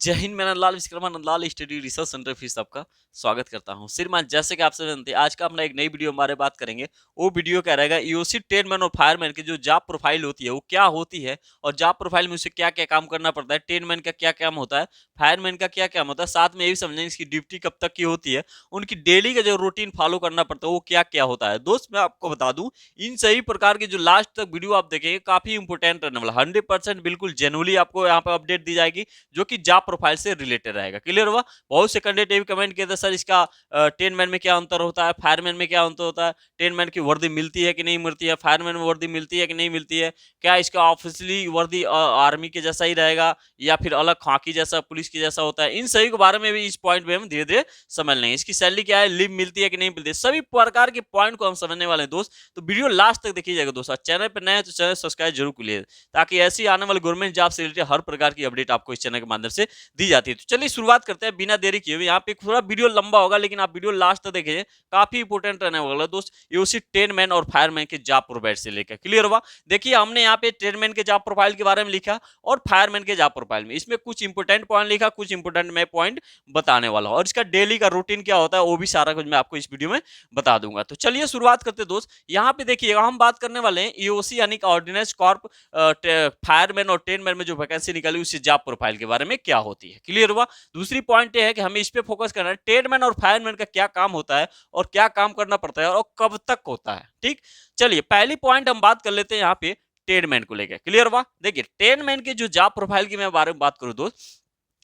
जय हिंद। मेरा लाल Vishwakarma Nandlal study research centre फिर सबका स्वागत करता हूं। श्रीमान, जैसे कि आप सब जानते हैं, आज का अपना एक नई वीडियो हमारे बात करेंगे। वो वीडियो क्या रहेगा, ईओसी ट्रेनमैन और फायरमैन की जो जॉब प्रोफाइल होती है वो क्या होती है, और जॉब प्रोफाइल में उसे क्या क्या काम करना पड़ता है, ट्रेनमैन का क्या काम होता है, फायरमैन का क्या काम होता है, साथ में ये भी समझेंगे इसकी ड्यूटी कब तक की होती है, उनकी डेली का जो रूटीन फॉलो करना पड़ता है वो क्या क्या होता है। दोस्त, मैं आपको बता दूं, इन सही प्रकार की जो लास्ट तक वीडियो आप देखेंगे काफी इंपोर्टेंट रहने वाला, 100% बिल्कुल जेन्युइनली आपको यहाँ पे अपडेट दी जाएगी जो कि जॉब प्रोफाइल से रिलेटेड रहेगा। क्लियर हुआ? बहुत से कैंडिडेट भी कमेंट किए थे, सर इसका ट्रेनमैन में क्या अंतर होता है, फायरमैन में क्या अंतर होता है, ट्रेनमैन की वर्दी मिलती है कि नहीं मिलती है, फायरमैन में वर्दी मिलती है कि नहीं मिलती है, क्या इसका ऑफिशियली वर्दी आर्मी के जैसा ही रहेगा या फिर अलग खाकी जैसा पुलिस के जैसा होता है। इन सभी के बारे में भी इस पॉइंट में हम धीरे धीरे समझ लेंगे। इसकी सैलरी क्या है, लीव मिलती है कि नहीं मिलती है, सभी प्रकार के पॉइंट को हम समझने वाले हैं दोस्त। तो वीडियो लास्ट तक देखिएगा दोस्तों। चैनल पर नए हैं तो चैनल सब्सक्राइब जरूर कीजिए, ताकि ऐसी आने वाली गवर्नमेंट जॉब से रिलेटेड हर प्रकार की अपडेट आपको इस चैनल के माध्यम से दी जाती है। तो चलिए शुरुआत करते हैं बिना देरी किए हुए। यहाँ पे थोड़ा वीडियो लंबा होगा, लेकिन आप वीडियो लास्ट तक देखिए, काफी इंपोर्टेंट रहने वाला दोस्त। ये उसी ट्रेनमैन और फायरमैन के जॉब प्रोफाइल से लेकर। क्लियर हुआ? देखिए, हमने यहाँ पे ट्रेनमैन के जॉब प्रोफाइल के बारे में लिखा और फायरमैन के जॉब प्रोफाइल में इसमें कुछ इंपोर्टेंट पॉइंट लिखा, कुछ इंपोर्टेंट मैं पॉइंट बताने वाला हूँ, और इसका डेली का रूटीन क्या होता है वो भी सारा कुछ मैं आपको इस वीडियो में बता दूंगा। तो चलिए शुरुआत करते दोस्त। यहाँ पे देखिएगा, हम बात करने वाले हैं ईओसी यानी कि ऑर्डिनेंस कॉर्प फायरमैन और ट्रेनमैन में जो वैकेंसी निकाली उससे जॉब प्रोफाइल के बारे में क्या होती है। क्लियर हुआ? दूसरी पॉइंट ये है कि हमें इस पे फोकस करना है, ट्रेडमैन और फायरमैन का क्या काम होता है और क्या काम करना पड़ता है और कब तक होता है। ठीक, चलिए पहली पॉइंट हम बात कर लेते हैं यहाँ पे ट्रेडमैन को लेकर। क्लियर हुआ? देखिए, ट्रेडमैन की जो जॉब प्रोफाइल की मैं बारे में बात करूं दोस्त,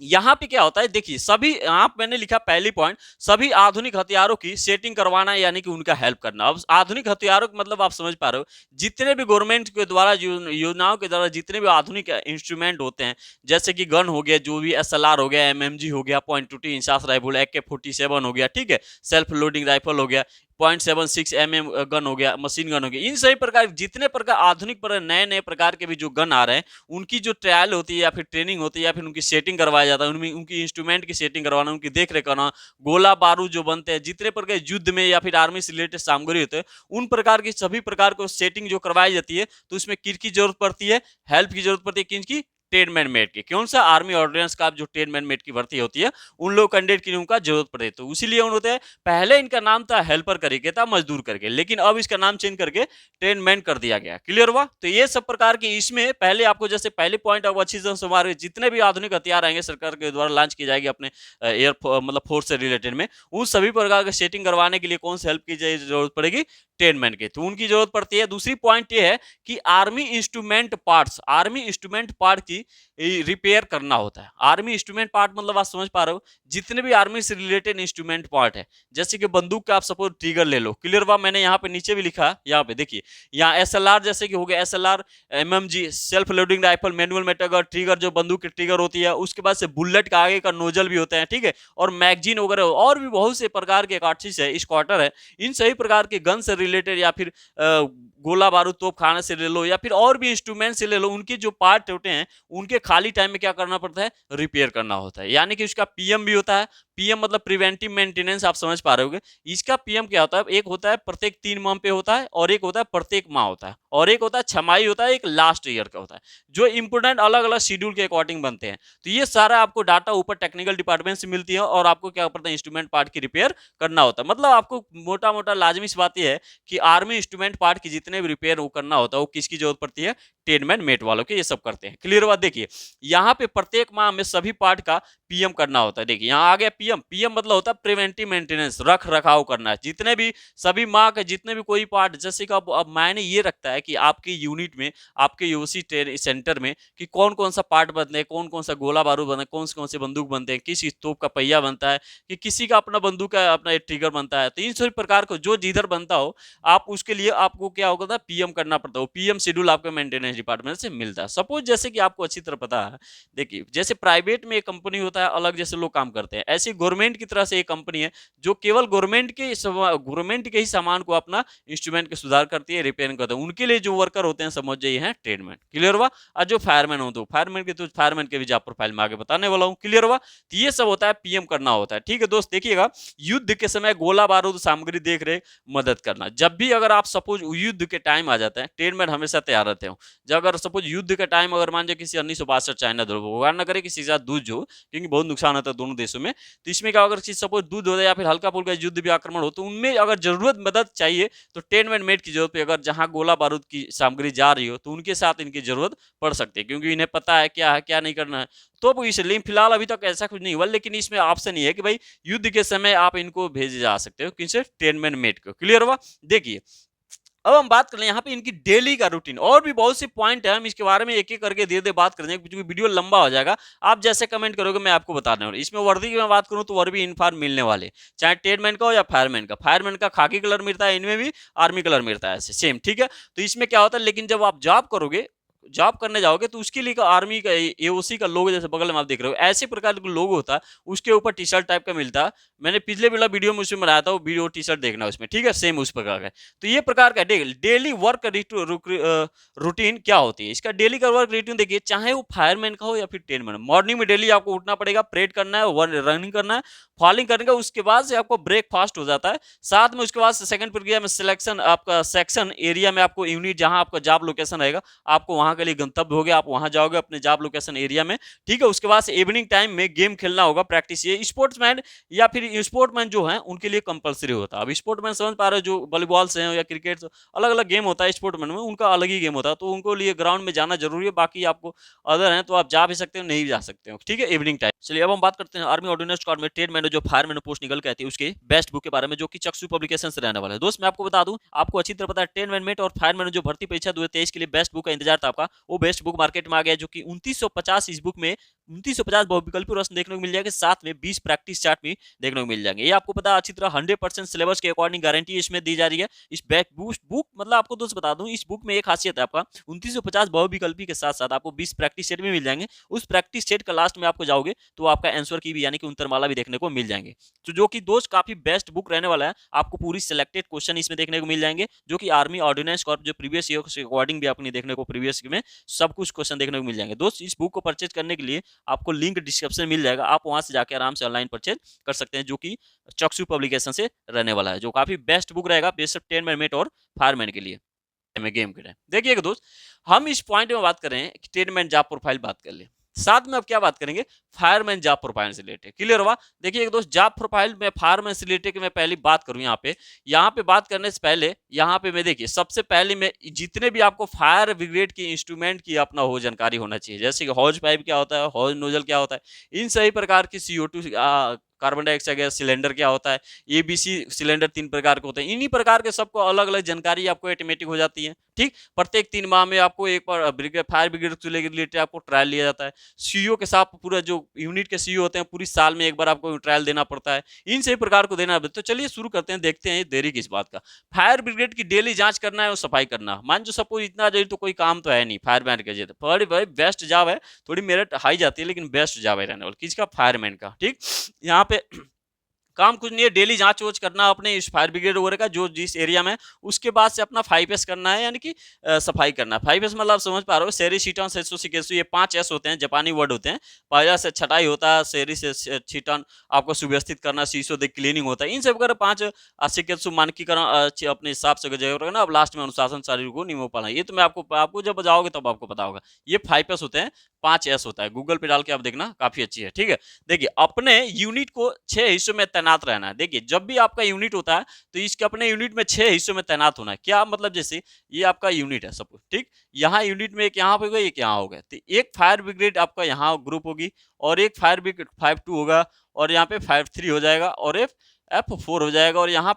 यहाँ पे क्या होता है, देखिए सभी, आप मैंने लिखा पहली पॉइंट, सभी आधुनिक हथियारों की सेटिंग करवाना यानी कि उनका हेल्प करना। अब आधुनिक हथियारों का मतलब आप समझ पा रहे हो, जितने भी गवर्नमेंट के द्वारा योजनाओं के द्वारा जितने भी आधुनिक इंस्ट्रूमेंट होते हैं, जैसे कि गन हो गया, जो भी एसएलआर हो गया, एमएमजी हो गया, .22 इंसास राइफल, AK-47 हो गया, ठीक है, सेल्फ लोडिंग राइफल हो गया, .76 mm गन हो गया, मशीन गन हो गया, इन सभी प्रकार जितने प्रकार आधुनिक नए नए प्रकार के भी जो गन आ रहे हैं, उनकी जो ट्रायल होती है या फिर ट्रेनिंग होती है या फिर उनकी सेटिंग करवाया जाता है, उनमें उनकी इंस्ट्रूमेंट की सेटिंग करवाना, उनकी देख रेख करना, गोला बारूद जो बनते हैं, जितने प्रकार युद्ध में या फिर आर्मी से रिलेटेड सामग्री होते हैं, उन प्रकार की सभी प्रकार को सेटिंग जो करवाई जाती है, तो उसमें किसकी जरूरत पड़ती है, हेल्प की जरूरत पड़ती है, किसकी, ट्रेनमैन मेट की। कौन सा, आर्मी ऑर्डिनेंस का जो ट्रेनमैन मेट की भर्ती होती है, उन लोग कैंडिडेट की उनका जरूरत पड़े, तो इसीलिए उन होते हैं। पहले इनका नाम था हेल्पर करके था, मजदूर करके, लेकिन अब इसका नाम चेंज करके ट्रेनमैन कर दिया गया। क्लियर हुआ? तो ये सब प्रकार की इसमें पहले आपको जैसे पहले पॉइंट अब अच्छी तरह से जितने भी आधुनिक हथियार आएंगे सरकार के द्वारा लॉन्च की जाएगी अपने एयर मतलब फोर्स से रिलेटेड में, उन सभी प्रकार के सेटिंग करवाने के लिए कौन सी हेल्प की जरूरत पड़ेगी, ट्रेनमैन की, तो उनकी जरूरत पड़ती है। दूसरी पॉइंट ये है कि army instrument parts, army instrument part की रिपेयर करना होता है। आर्मी इंस्ट्रूमेंट पार्ट मतलब आप समझ पा रहे हो, जितने भी आर्मी से रिलेटेड इंस्ट्रूमेंट पार्ट है, जैसे कि बंदूक का आप सपोज ट्रिगर ले लो। क्लियर हुआ? मैंने यहाँ पे नीचे भी लिखा, यहाँ पे देखिए, यहाँ एसएलआर जैसे कि हो गया, SLR, MMG, self loading rifle, manual मेटागर, ट्रिगर जो बंदूक की ट्रिगर होती है, उसके बाद से बुलेट का आगे का नोजल भी होता है, ठीक है, और मैगजीन वगैरह और भी बहुत से प्रकार के कार्ट्रिज है, स्क्वाटर है, इन सभी प्रकार के गन से रिलेटेड या फिर गोला बारूद तोप खाने से ले लो या फिर और भी इंस्ट्रूमेंट से ले लो, उनके जो पार्ट होते हैं उनके खाली टाइम में क्या करना पड़ता है, रिपेयर करना होता है। यानी कि उसका पीएम भी होता है। पीएम मतलब प्रिवेंटिव मेंटेनेंस, आप समझ पा रहे होगे। इसका पीएम क्या होता है, एक होता है प्रत्येक 3 माह पे होता है, और एक होता है प्रत्येक माह होता है, और एक होता है छमाही होता है, एक लास्ट ईयर का होता है, जो इंपोर्टेंट अलग अलग शेड्यूल के अकॉर्डिंग बनते हैं। तो ये सारा आपको डाटा ऊपर टेक्निकल डिपार्टमेंट से मिलती है, और आपको क्या पड़ता है, इंस्ट्रूमेंट पार्ट की रिपेयर करना होता है। मतलब आपको मोटा मोटा लाजमी सी बात यह है कि आर्मी इंस्ट्रूमेंट पार्ट की जितने भी रिपेयर वो करना होता है, वो किसकी जरूरत पड़ती है, ट्रेनमैन मेट वालों के, ये सब करते हैं। क्लियर बात? देखिए यहाँ पे प्रत्येक माह में सभी पार्ट का पीएम करना होता है। देखिए यहाँ आ गया पीएम, पीएम मतलब होता है प्रिवेंटिव मेंटेनेंस, रख रखाव करना है, जितने भी सभी माह के जितने भी कोई पार्ट, जैसे कि अब मायने ये रखता है कि आपके यूनिट में, आपके यूसी सेंटर में, कि कौन कौन सा पार्ट बनते हैं, कौन कौन सा गोला बारूद बनता है, कौन से बंदूक बनते हैं, किस तोप का पहिया बनता है, कि किसी का अपना बंदूक का अपना ट्रिगर बनता है। तो इन सभी प्रकार को जो जिधर बनता हो, आप उसके लिए आपको क्या होगा, पीएम करना पड़ता है। पीएम शेड्यूल आपके मेंटेनेंस डिपार्टमेंट से मिलता है। सपोज जैसे कि आपको अच्छी तरह पता है, देखिए जैसे प्राइवेट में एक कंपनी होता है, अलग जैसे लोग काम करते हैं, ऐसी गवर्नमेंट की तरह से एक कंपनी है जो केवल गवर्नमेंट के ही सामान को अपना इंस्ट्रूमेंट के सुधार करती है, रिपेयरिंग करता है। उनके लिए जो वर्कर होते हैं, समझ जाइए, हैं ट्रेडमैन। क्लियर हुआ? और जो फायरमैन होते हैं, फायरमैन के भी जॉब प्रोफाइल में आगे बताने वाला हूँ। क्लियर हुआ? तो ये सब होता है, पीएम करना होता है। ठीक है दोस्त, देखिएगा, युद्ध के समय गोला बारूद सामग्री देख रहे, मदद करना। जब भी अगर आप सपोज युद्ध के टाइम आ जाता है, ट्रेडमैन हमेशा तैयार रहते हो। जब अगर सपोज युद्ध का टाइम अगर मान जाए किसी 1962 चाइना भगवान ना करे किसी के साथ युद्ध हो, क्योंकि बहुत नुकसान होता है दोनों देशों में, तो इसमें क्या अगर सपोज युद्ध हो जाए या फिर हल्का फुल्का युद्ध भी आक्रमण हो, तो उनमें अगर जरूरत मदद चाहिए तो 10 मेट की जरूरत पे, अगर जहां गोला बारूद की सामग्री जा रही हो तो उनके साथ इनकी जरूरत पड़ सकती है, क्योंकि इन्हें पता है क्या नहीं करना है। तो वो इसलिए फिलहाल अभी तक ऐसा कुछ नहीं हुआ, लेकिन इसमें ऑप्शन ये है कि भाई युद्ध के समय आप इनको भेजे जा सकते हो किनसे, 10 मेट को। क्लियर हुआ? देखिए अब हम बात कर लें यहाँ पे इनकी डेली का रूटीन, और भी बहुत सी पॉइंट है, हम इसके बारे में एक एक करके धीरे धीरे बात करेंगे क्योंकि वीडियो लंबा हो जाएगा। आप जैसे कमेंट करोगे मैं आपको बताने वाला। इसमें वर्दी की मैं बात करूँ तो वर्दी इनफार्म मिलने वाले, चाहे टेडमैन का हो या फायरमैन का। फायरमैन का खाकी कलर मिलता है, इनमें भी आर्मी कलर मिलता है ऐसे सेम, ठीक है। तो इसमें क्या होता है, लेकिन जब आप जॉब करोगे, जॉब करने जाओगे तो उसके लिए आर्मी का एओसी का लोगो जैसे बगल में आप देख रहे हो ऐसे प्रकार का लोगो होता है, उसके ऊपर टी शर्ट टाइप का मिलता है। मैंने पिछले वाला वीडियो में उसमें बनाया था, वो वीडियो टी शर्ट देखना उसमें, ठीक है, सेम उस प्रकार का। तो ये प्रकार का डेली वर्क रूटीन क्या होती है, इसका डेली का वर्क रूटीन देखिए, चाहे वो फायरमैन का हो या फिर टेनमैन। मॉर्निंग में डेली आपको उठना पड़ेगा, प्रेड करना है, रनिंग करना है, फॉलिंग करने का, उसके बाद से आपको ब्रेकफास्ट हो जाता है। साथ में उसके बाद सेकंड प्रक्रिया में सिलेक्शन, आपका सेक्शन एरिया में आपको यूनिट जहां आपका जॉब लोकेशन रहेगा, आपको वहां के लिए गंतव्य हो गया, आप वहां जाओगे अपने जॉब लोकेशन एरिया में, ठीक है। उसके बाद से इवनिंग टाइम में गेम खेलना होगा, प्रैक्टिस। ये स्पोर्ट्समैन या फिर स्पोर्टमैन जो है उनके लिए कंपलसरी होता है। अब स्पोर्टमैन समझ पा रहे हो, जो वॉलीबॉल से हैं या क्रिकेट, अलग अलग गेम होता है स्पोर्टमैन में, उनका अलग ही गेम होता है, तो उनको लिए ग्राउंड में जाना जरूरी है। बाकी आपको अदर है तो आप जा भी सकते हो, नहीं भी जा सकते हो, ठीक है, इवनिंग टाइम। चलिए अब हम बात करते हैं आर्मी ऑर्डिनेंस कॉर्ड में ट्रेडमैन जो फायरमैन पोस्ट निकल के आती है उसके बेस्ट बुक के बारे में, जो कि चक्षु पब्लिकेशन से रहने वाला है। दोस्त मैं आपको बता दूं, आपको अच्छी तरह पता है ट्रेडमैन मेट और फायरमैन जो भर्ती परीक्षा 2023 के लिए बेस्ट बुक का इंतजार था आपका, वो बेस्ट बुक मार्केट में आ गया, जो कि 2950 इस बुक में 2950 बहुविकल्पी प्रश्न देखने को मिल जाएंगे, साथ में 20 प्रैक्टिस चार्ट भी देखने को मिल जाएंगे। ये आपको पता अच्छी तरह 100% सिलेबस के अकॉर्डिंग गारंटी इसमें दी जा रही है। इस बैक बूस्ट बुक मतलब आपको दोस्त बता दूं, इस बुक में एक खासियत है, आपका 2950 बहुविकल्पी के साथ साथ आपको 20 प्रैक्टिस सेट भी मिल जाएंगे। उस प्रैक्टिस सेट का लास्ट में आपको जाओगे तो आपका आंसर की भी यानी कि उत्तरमाला भी देखने को मिल जाएंगे, तो जो कि दोस्त काफी बेस्ट बुक रहने वाला है। आपको पूरी सिलेक्टेड क्वेश्चन इसमें देखने को मिल जाएंगे, जो कि आर्मी ऑर्डिनेंस कॉर्प जो प्रीवियस ईयर के अकॉर्डिंग भी आपने देखने को प्रीवियस में सब कुछ क्वेश्चन देखने को मिल जाएंगे। दोस्त इस बुक को परचेज करने के लिए आपको लिंक डिस्क्रिप्शन मिल जाएगा, आप वहां से जाकर आराम से ऑनलाइन परचेज कर सकते हैं, जो कि चक्षु पब्लिकेशन से रहने वाला है, जो काफी बेस्ट बुक रहेगा बेसिक 10 मेट और फायरमैन के लिए गेम के टाइम। देखिएगा दोस्त, हम इस पॉइंट में बात कर रहे हैं कि 10 मेट जॉब प्रोफाइल बात कर ले, साथ में अब क्या बात करेंगे, फायरमैन जॉब प्रोफाइल से रिलेटेड। क्लियर हुआ? देखिए दोस्त, जॉब प्रोफाइल में फायरमैन से रिलेटेड की मैं पहली बात करूं, यहाँ पे बात करने से पहले यहाँ पे मैं देखिए सबसे पहले मैं जितने भी आपको फायर ब्रिगेड की इंस्ट्रूमेंट की अपना हो जानकारी होना चाहिए, जैसे कि हॉज पाइप क्या होता है, हॉज नोजल क्या होता है, इन सभी प्रकार की CO2 carbon dioxide gas cylinder क्या होता है, ABC सिलेंडर 3 प्रकार के होते हैं। इन्हीं प्रकार के सबको अलग अलग जानकारी आपको ऑटोमेटिक हो जाती है, ठीक। प्रत्येक 3 माह में आपको एक बार ब्रिगेड फायर ब्रिगेड से रिलेटेड आपको ट्रायल लिया जाता है। CO के साथ पूरा जो यूनिट के CO होते हैं पूरी साल में एक बार आपको ट्रायल देना पड़ता है, इन सभी प्रकार को देना। तो चलिए शुरू करते हैं, देखते हैं देरी किस बात का। फायर ब्रिगेड की डेली जांच करना है और सफाई करना, मान जो सपोज इतना जरूरी तो कोई काम तो है नहीं फायरमैन के, भाई बेस्ट जॉब है, थोड़ी मेरिट हाई जाती है लेकिन बेस्ट जॉब है रहने वाला किसका, फायरमैन का, ठीक। यहाँ पे काम कुछ नहीं है, डेली जांच वोच करना अपने इस फायर ब्रिगेड वगैरह का जो जिस एरिया में, उसके बाद से अपना 5S करना है, यानी कि सफाई करना है। 5S मतलब आप समझ पा रहे हो, सेरी शीटन सेसो सिकेसु, ये 5S होते हैं, जापानी वर्ड होते हैं। पहला से छटाई होता है, सेरी से शीटन आपको सुव्यवस्थित करना, शीशो देख क्लीनिंग होता है, इन सब वगैरह 5 सिकेसु मानकीकरण अपने हिसाब से जगह ना। अब लास्ट में अनुशासन शारीरिक को नियमों पालना, ये तो मैं आपको जब जाओगे तब आपको पता होगा। ये 5S होते हैं, 5S होता है, गूगल पे डाल के आप देखना, काफी अच्छी है, ठीक है। देखिए अपने यूनिट को 6 हिस्सों में तैनात रहना है। देखिए जब भी आपका यूनिट होता है तो इसके अपने यूनिट में 6 हिस्सों में तैनात होना है। क्या मतलब, जैसे ये आपका यूनिट है सपोज, ठीक, यहाँ यूनिट में एक यहाँ पे होगा, एक यहाँ होगा, तो एक फायर ब्रिगेड आपका यहाँ ग्रुप होगी, और एक फायर ब्रिगेड 5-2 होगा, और यहाँ पे 5-3 हो जाएगा, और F4 हो जाएगा, और यहाँ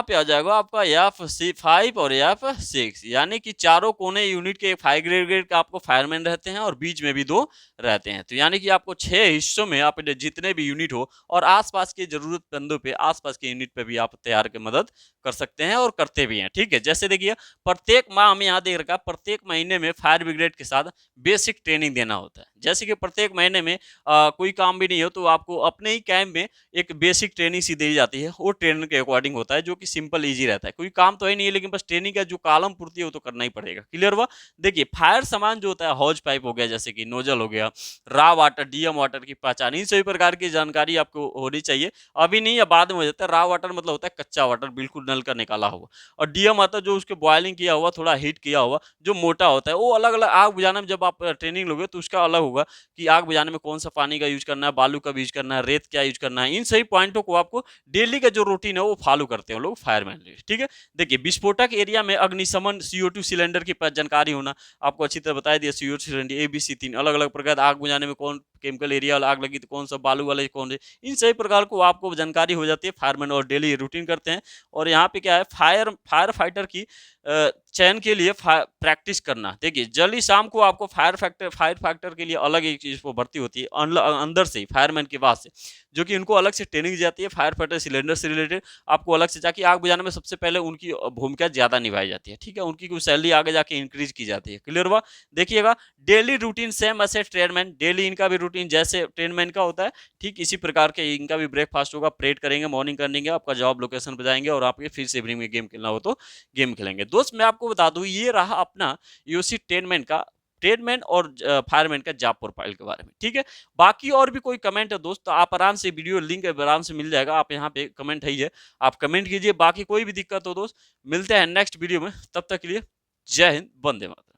पे आ जाएगा आपका F5 और F6, यानी कि चारों कोने यूनिट के फायर ब्रिगेड का आपको फायरमैन रहते हैं, और बीच में भी 2 रहते हैं। तो यानी कि आपको 6 हिस्सों में आप जितने भी यूनिट हो, और आसपास के जरूरतमंदों पे, आसपास के यूनिट पे भी आप तैयार के मदद कर सकते हैं और करते भी हैं, ठीक है। जैसे देखिए प्रत्येक माह हमें यहाँ देख रखा, प्रत्येक महीने में फायर ब्रिगेड के साथ बेसिक ट्रेनिंग देना होता है। जैसे कि प्रत्येक महीने में कोई काम भी नहीं हो तो आपको अपने ही कैंप में एक बेसिक ट्रेनिंग सी दी जाती है, वो ट्रेनिंग के अकॉर्डिंग होता है। है जो कि सिंपल ईजी रहता है, कोई काम तो है नहीं है, लेकिन बस ट्रेनिंग का जो कॉलम पूर्ति है वो तो करना ही पड़ेगा। क्लियर हुआ? देखिए फायर सामान जो होता है, हौज पाइप हो गया, जैसे कि नोजल हो गया, रा वाटर, डीएम वाटर की पहचान, इन सभी प्रकार की जानकारी आपको होनी चाहिए। अभी नहीं या बाद में हो जाता है। रा वाटर मतलब होता है कच्चा वाटर, बिल्कुल नल का निकाला हुआ, और डीएम आता है जो उसके बॉयलिंग किया हुआ, थोड़ा हीट किया हुआ, जो मोटा होता है। वो अलग अलग आग बुझाने में जब आप ट्रेनिंग लोगे तो उसका अलग होगा कि आग बुझाने में कौन सा पानी का यूज करना है, बालू का यूज करना है, रेत क्या यूज करना है। इन सभी पॉइंटों को आपको डेली का जो रूटीन है वो फॉलो करते हैं लोग फायरमैन। ठीक है, देखिए विस्फोटक एरिया में अग्निशमन CO2 सिलेंडर की जानकारी होना, आपको अच्छी तरह बताया दिया। CO2 सिलेंडर ABC 3 अलग अलग प्रकार, आग बुझाने में कौन केमिकल एरिया वाला आग लगी तो कौन सा, बालू वाले कौन है, इन सभी प्रकार को आपको जानकारी हो जाती है फायरमैन, और डेली रूटीन करते हैं। और यहाँ पे क्या है, फायर फाइटर की चयन के लिए प्रैक्टिस करना। देखिए जल्दी शाम को आपको फायर फाइटर के लिए अलग एक चीज वो भर्ती होती है अंदर से ही, फायरमैन के बाद से, जो कि उनको अलग से ट्रेनिंग दी जाती है फायर फाइटर सिलेंडर से रिलेटेड। आपको अलग से जाके आग बुझाने में सबसे पहले उनकी भूमिका ज्यादा निभाई जाती है। ठीक है, उनकी कुछ सैलरी आगे जाके इंक्रीज की जाती है। क्लियर हुआ? देखिएगा डेली रूटीन सेम ऐसे ट्रेनमैन, डेली इनका भी रूटीन जैसे ट्रेनमैन का होता है, ठीक इसी प्रकार के इनका भी ब्रेकफास्ट होगा, प्रेड करेंगे, मॉर्निंग करेंगे, आपका जॉब लोकेशन पर जाएंगे, और आपके फिर से इवनिंग में गेम खेलना हो तो गेम खेलेंगे। दोस्त मैं आपको बता दूं, ये रहा अपना यूसी ट्रेनमैन का, ट्रेडमैन और फायरमैन का जॉब प्रोफाइल के बारे में। ठीक है, बाकी और भी कोई कमेंट है दोस्त तो आप आराम से, वीडियो लिंक आराम से मिल जाएगा, आप यहाँ पे कमेंट है ही है, आप कमेंट कीजिए। बाकी कोई भी दिक्कत हो दोस्त, मिलते हैं नेक्स्ट वीडियो में, तब तक के लिए जय हिंद, वंदे मातरम।